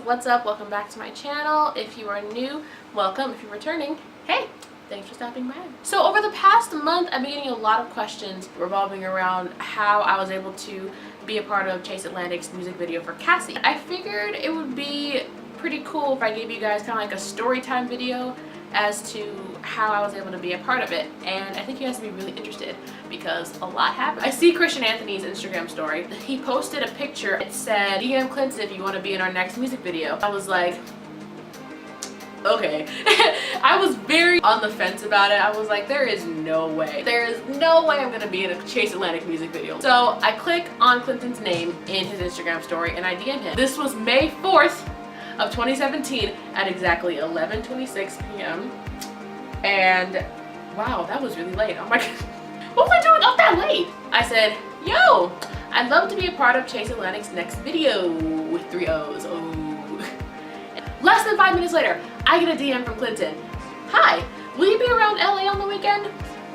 What's up? Welcome back to my channel. If you are new, welcome. If you're returning, hey, thanks for stopping by. So over the past month, I've been getting a lot of questions revolving around how I was able to be a part of Chase Atlantic's music video for Cassie. I figured it would be pretty cool if I gave you guys kind of like a story time video as to how I was able to be a part of it, and I think you guys will be really interested because a lot happened. I see Christian Anthony's Instagram story. He posted a picture. It said, DM Clinton if you want to be in our next music video. I was like, okay. I was very on the fence about it. I was like, there is no way. There is no way I'm gonna be in a Chase Atlantic music video. So I click on Clinton's name in his Instagram story and I DM him. This was May 4th of 2017 at exactly 11:26 p.m. And wow, that was really late. Oh my god. What was I doing up that late? I said, yo, I'd love to be a part of Chase Atlantic's next video with 3 O's. Oh. Less than 5 minutes later, I get a DM from Clinton. Hi, will you be around LA on the weekend?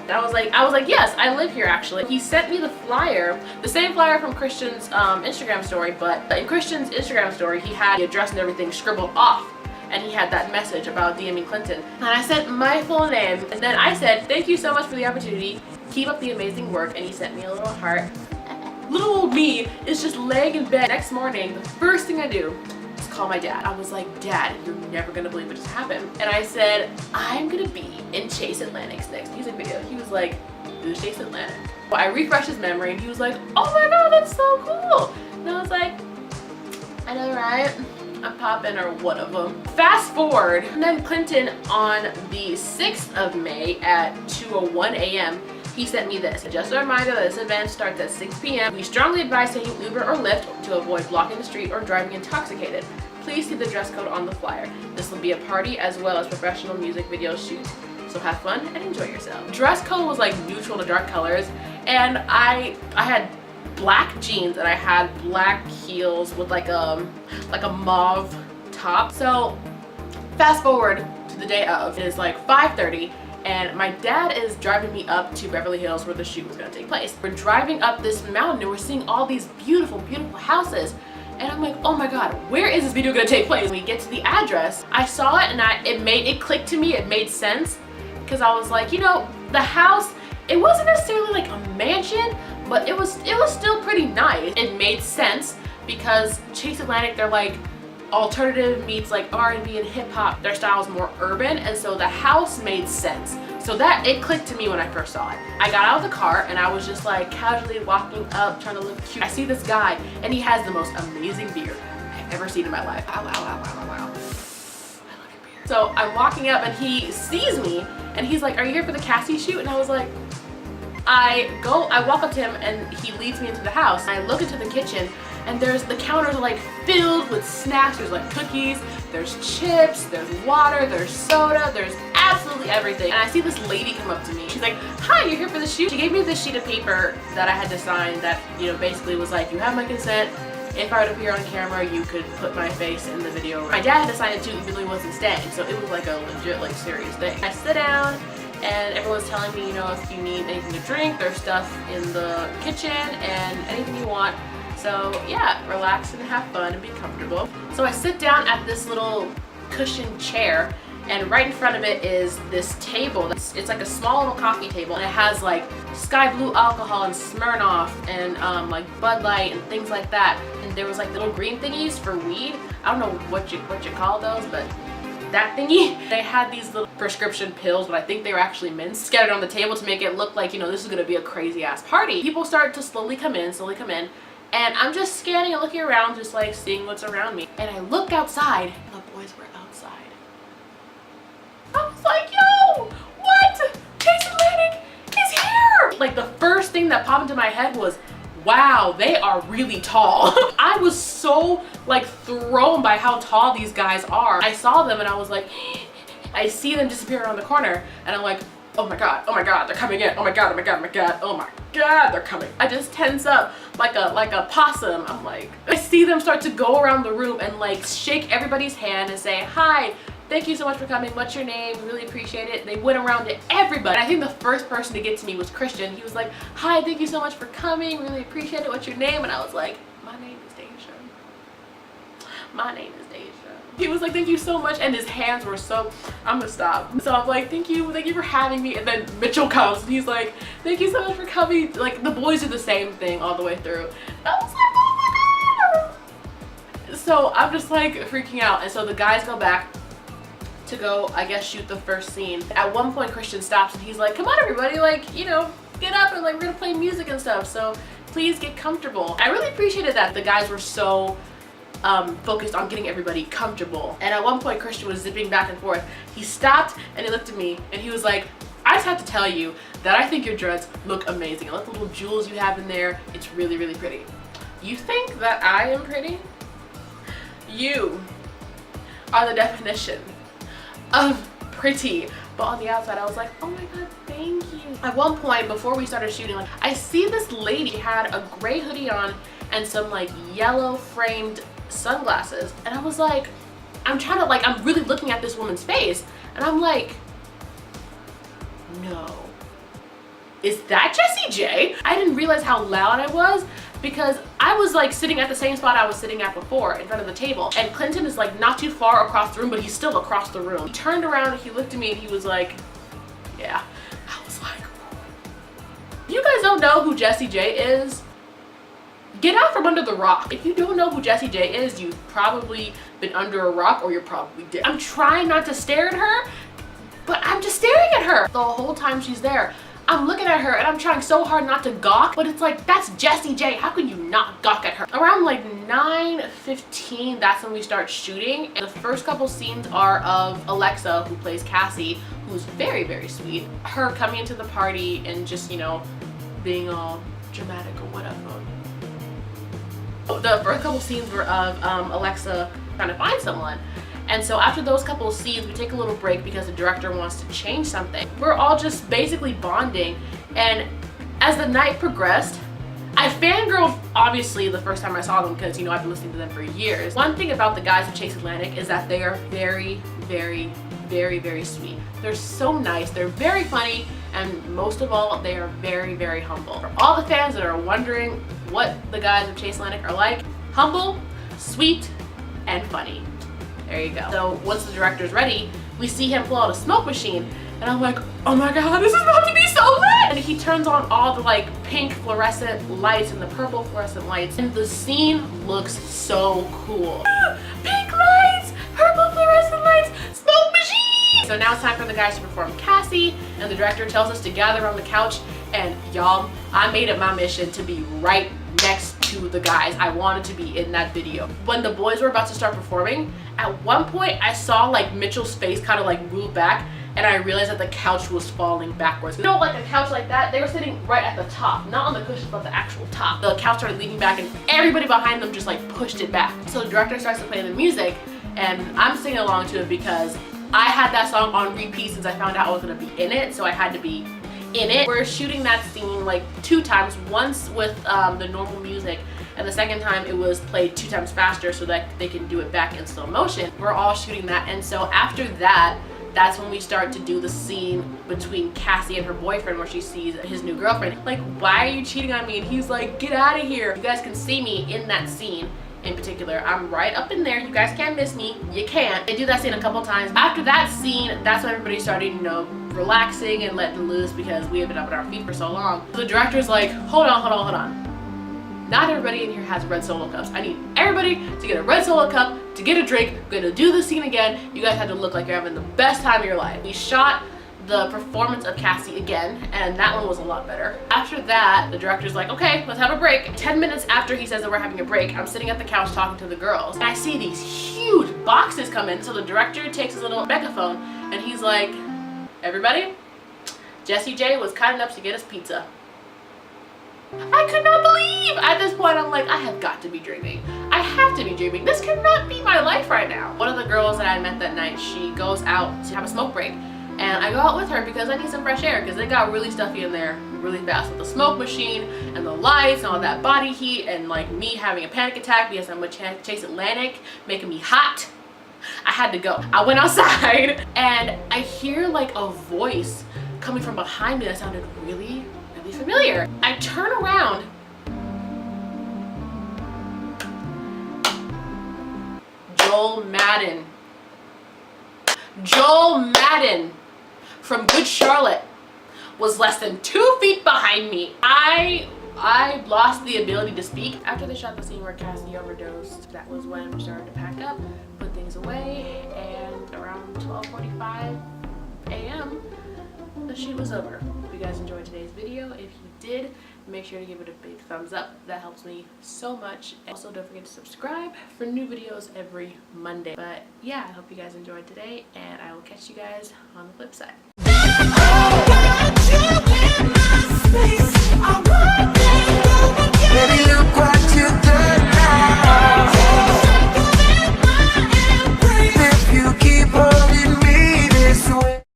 And I was like, yes, I live here actually. He sent me the flyer, the same flyer from Christian's Instagram story, but in Christian's Instagram story, he had the address and everything scribbled off. And he had that message about DMing Clinton. And I sent my full name. And then I said, thank you so much for the opportunity. Keep up the amazing work. And he sent me a little heart. Little old me is just laying in bed. Next morning, the first thing I do is call my dad. I was like, Dad, you're never gonna believe what just happened. And I said, I'm gonna be in Chase Atlantic's next music video. He was like, who's Chase Atlantic? Well, I refreshed his memory and he was like, oh my god, that's so cool. And I was like, I know, right? I'm popping, or one of them. Fast forward, and then Clinton on the 6th of May at 2:01 a.m. he sent me this. Just a reminder that this event starts at 6 p.m. We strongly advise taking Uber or Lyft to avoid blocking the street or driving intoxicated. Please see the dress code on the flyer. This will be a party as well as professional music video shoot. So have fun and enjoy yourself. Dress code was like neutral to dark colors, and I had black jeans and I had black heels with like a mauve top. So fast forward to the day of, it is like 5:30 and my dad is driving me up to Beverly Hills where the shoot was going to take place. We're driving up this mountain and we're seeing all these beautiful houses, and I'm like, oh my god, where is this video going to take place? When we get to the address, I saw it and it clicked to me. It made sense because I was like, you know, the house, it wasn't necessarily like a mansion, but it was still pretty nice. It made sense because Chase Atlantic, they're like alternative meets like R&B and hip hop. Their style is more urban, and so the house made sense. So that, it clicked to me when I first saw it. I got out of the car and I was just like casually walking up, trying to look cute. I see this guy and he has the most amazing beard I've ever seen in my life. Wow, wow, wow, wow, wow. I love your beard. So I'm walking up and he sees me and he's like, are you here for the Cassie shoot? And I was like, I walk up to him and he leads me into the house. I look into the kitchen and the counters are like filled with snacks. There's like cookies, there's chips, there's water, there's soda, there's absolutely everything. And I see this lady come up to me. She's like, hi, you're here for the shoot? She gave me this sheet of paper that I had to sign that, you know, basically was like, you have my consent. If I would appear on camera, you could put my face in the video. My dad had to sign it too, even though he wasn't staying. So it was like a legit, like serious thing. I sit down and everyone's telling me, you know, if you need anything to drink, there's stuff in the kitchen and anything you want. So yeah, relax and have fun and be comfortable. So I sit down at this little cushioned chair, and right in front of it is this table. It's like a small little coffee table, and it has like sky blue alcohol and Smirnoff and like Bud Light and things like that. And there was like little green thingies for weed. I don't know what you call those, but that thingy. They had these little prescription pills, but I think they were actually mints, scattered on the table to make it look like, you know, this is gonna be a crazy ass party. People start to slowly come in, and I'm just scanning and looking around, just like seeing what's around me. And I look outside, and the boys were outside. I was like, yo, what? Chase Atlantic is here! Like the first thing that popped into my head was, wow, they are really tall. I was so like thrown by how tall these guys are. I saw them and I was like, I see them disappear around the corner and I'm like, oh my god, they're coming in. Oh my god, oh my god, oh my god, oh my god, they're coming. I just tense up like a possum. I'm like, I see them start to go around the room and like shake everybody's hand and say, hi, thank you so much for coming. What's your name? We really appreciate it. They went around to everybody. I think the first person to get to me was Christian. He was like, hi, thank you so much for coming. Really appreciate it. What's your name? And I was like, my name is Deja. My name is Deja. He was like, thank you so much, and his hands were so, I'm gonna stop. So I'm like, thank you for having me. And then Mitchell comes and he's like, thank you so much for coming. Like, the boys do the same thing all the way through. And I was like, oh my God. So I'm just like freaking out. And so the guys go back to go, I guess, shoot the first scene. At one point, Christian stops and he's like, come on everybody, like, you know, get up and like we're gonna play music and stuff. So please get comfortable. I really appreciated that the guys were so focused on getting everybody comfortable. And at one point, Christian was zipping back and forth. He stopped and he looked at me and he was like, I just have to tell you that I think your dreads look amazing. I like the little jewels you have in there. It's really, really pretty. You think that I am pretty? You are the definition of pretty. But on the outside, I was like, oh my God, thank you. At one point, before we started shooting, like, I see this lady had a gray hoodie on and some like yellow framed sunglasses. And I was like, I'm really looking at this woman's face. And I'm like, no. Is that Jessie J? I didn't realize how loud I was because I was like sitting at the same spot I was sitting at before in front of the table. And Clinton is like not too far across the room, but he's still across the room. He turned around, he looked at me and he was like, yeah. I was like, you guys don't know who Jessie J is? Get out from under the rock. If you don't know who Jessie J is, you've probably been under a rock or you're probably dead. I'm trying not to stare at her, but I'm just staring at her the whole time she's there. I'm looking at her and I'm trying so hard not to gawk, but it's like, that's Jessie J. How can you not gawk at her? Around like 9:15, that's when we start shooting. And the first couple scenes are of Alexa, who plays Cassie, who's very, very sweet. Her coming into the party and just, you know, being all dramatic or whatever. The first couple scenes were of Alexa trying to find someone. And so after those couple of scenes, we take a little break because the director wants to change something. We're all just basically bonding. And as the night progressed, I fangirled, obviously, the first time I saw them because, you know, I've been listening to them for years. One thing about the guys of Chase Atlantic is that they are very, very, very, very sweet. They're so nice, they're very funny, and most of all, they are very, very humble. For all the fans that are wondering what the guys of Chase Atlantic are like, humble, sweet, and funny. There you go. So once the director's ready, we see him pull out a smoke machine, and I'm like, oh my God, this is about to be so lit! And he turns on all the like pink fluorescent lights and the purple fluorescent lights, and the scene looks so cool. Pink lights, purple fluorescent lights, smoke machine! So now it's time for the guys to perform Cassie, and the director tells us to gather on the couch, and y'all, I made it my mission to be right next to the guys. I wanted to be in that video. When the boys were about to start performing, at one point I saw like Mitchell's face kind of like move back, and I realized that the couch was falling backwards. You know, like a couch like that, they were sitting right at the top, not on the cushions, but the actual top. The couch started leaning back and everybody behind them just like pushed it back. So the director starts to play the music, and I'm singing along to it because I had that song on repeat since I found out I was gonna be in it, so I had to be in it. We're shooting that scene like 2 times, once with the normal music, and the second time it was played 2 times faster so that they can do it back in slow motion. We're all shooting that, and so after that, that's when we start to do the scene between Cassie and her boyfriend where she sees his new girlfriend. Like, why are you cheating on me? And he's like, get out of here. You guys can see me in that scene in particular. I'm right up in there. You guys can't miss me. You can't. They do that scene a couple times. After that scene, that's when everybody started, you know, relaxing and letting loose because we had been up on our feet for so long. So the director's like, hold on. Not everybody in here has red Solo cups. I need everybody to get a red Solo cup, to get a drink. We're gonna do the scene again. You guys have to look like you're having the best time of your life. We shot the performance of Cassie again, and that one was a lot better. After that, the director's like, okay, let's have a break. 10 minutes after he says that we're having a break, I'm sitting at the couch talking to the girls, and I see these huge boxes come in. So the director takes his little megaphone, and he's like, everybody, Jessie J was kind enough to get us pizza. I could not believe! At this point, I'm like, I have got to be dreaming. I have to be dreaming. This cannot be my life right now. One of the girls that I met that night, she goes out to have a smoke break. And I go out with her because I need some fresh air because it got really stuffy in there really fast with the smoke machine and the lights and all that body heat and like me having a panic attack because I'm with Chase Atlantic making me hot. I had to go. I went outside and I hear like a voice coming from behind me that sounded really, really familiar. I turn around. Joel Madden. Joel Madden from Good Charlotte was less than 2 feet behind me. I lost the ability to speak. After they shot the scene where Cassie overdosed, that was when we started to pack up, put things away, and around 12:45 a.m. the shoot was over. If you guys enjoyed today's video, if you did, make sure to give it a big thumbs up. That helps me so much. Also, don't forget to subscribe for new videos every Monday. But yeah, I hope you guys enjoyed today, and I will catch you guys on the flip side.